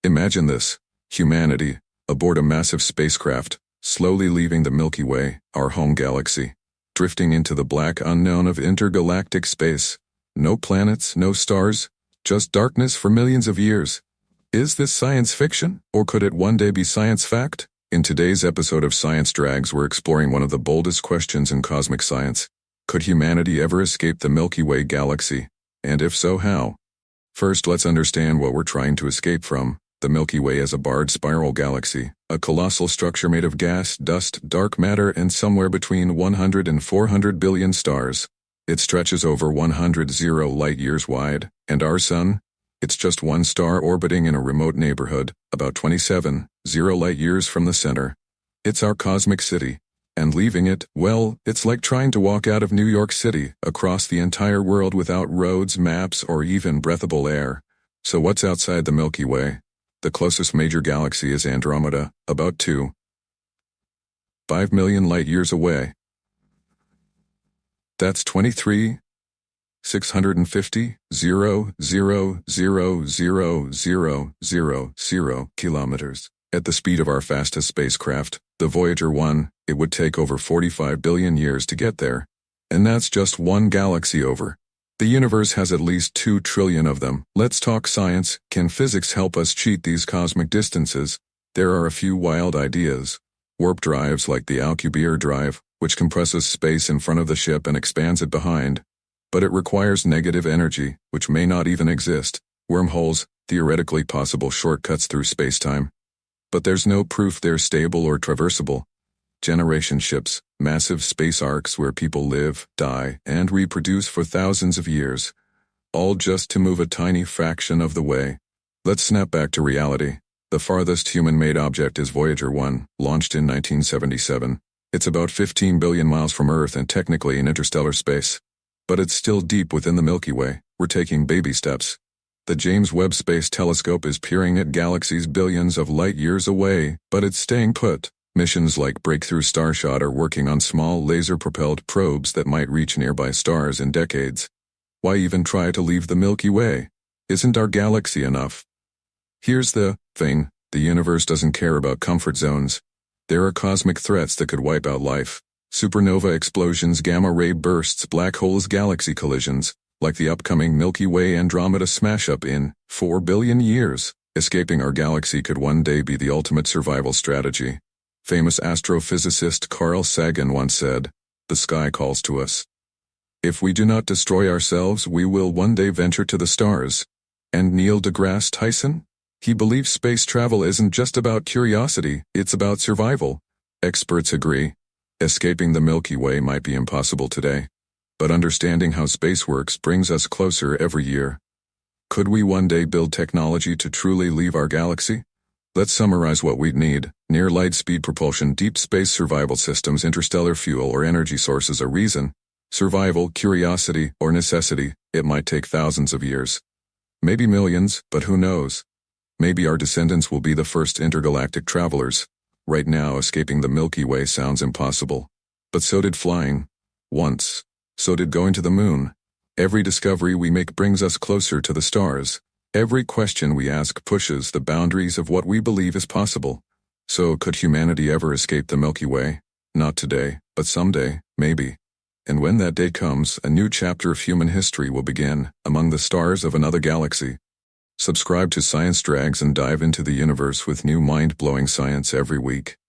Imagine this: humanity, aboard a massive spacecraft, slowly leaving the Milky Way, our home galaxy, drifting into the black unknown of intergalactic space. No planets, no stars, just darkness for millions of years. Is this science fiction, or could it one day be science fact? In today's episode of Science Drags, we're exploring one of the boldest questions in cosmic science. Could humanity ever escape the Milky Way galaxy? And if so, how? First, let's understand what we're trying to escape from. The Milky Way is a barred spiral galaxy, a colossal structure made of gas, dust, dark matter, and somewhere between 100 and 400 billion stars. It stretches over 100 light-years wide, and our Sun? It's just one star orbiting in a remote neighborhood, about 27 light-years from the center. It's our cosmic city. And leaving it, well, it's like trying to walk out of New York City, across the entire world without roads, maps, or even breathable air. So what's outside the Milky Way? The closest major galaxy is Andromeda, about 2.5 million light-years away. That's 23,650,000,000 kilometers. At the speed of our fastest spacecraft, the Voyager 1, it would take over 45 billion years to get there. And that's just one galaxy over. The universe has at least 2 trillion of them. Let's talk science. Can physics help us cheat these cosmic distances? There are a few wild ideas. Warp drives like the Alcubierre drive, which compresses space in front of the ship and expands it behind. But it requires negative energy, which may not even exist. Wormholes, theoretically possible shortcuts through spacetime. But there's no proof they're stable or traversable. Generation ships, massive space arcs where people live, die, and reproduce for thousands of years. All just to move a tiny fraction of the way. Let's snap back to reality. The farthest human-made object is Voyager 1, launched in 1977. It's about 15 billion miles from Earth and technically in interstellar space. But it's still deep within the Milky Way. We're taking baby steps. The James Webb Space Telescope is peering at galaxies billions of light-years away, but it's staying put. Missions like Breakthrough Starshot are working on small laser-propelled probes that might reach nearby stars in decades. Why even try to leave the Milky Way? Isn't our galaxy enough? Here's the thing: the universe doesn't care about comfort zones. There are cosmic threats that could wipe out life. Supernova explosions, gamma-ray bursts, black holes, galaxy collisions, like the upcoming Milky Way Andromeda smash-up in 4 billion years. Escaping our galaxy could one day be the ultimate survival strategy. Famous astrophysicist Carl Sagan once said, "The sky calls to us. If we do not destroy ourselves, we will one day venture to the stars." And Neil deGrasse Tyson? He believes space travel isn't just about curiosity, it's about survival. Experts agree. Escaping the Milky Way might be impossible today. But understanding how space works brings us closer every year. Could we one day build technology to truly leave our galaxy? Let's summarize what we'd need: near light-speed propulsion, deep space survival systems, interstellar fuel or energy sources. A reason: survival, curiosity, or necessity. It might take thousands of years. Maybe millions, but who knows? Maybe our descendants will be the first intergalactic travelers. Right now, escaping the Milky Way sounds impossible. But so did flying. Once. So did going to the moon. Every discovery we make brings us closer to the stars. Every question we ask pushes the boundaries of what we believe is possible. So could humanity ever escape the Milky Way? Not today, but someday, maybe. And when that day comes, a new chapter of human history will begin, among the stars of another galaxy. Subscribe to Science Drags and dive into the universe with new mind-blowing science every week.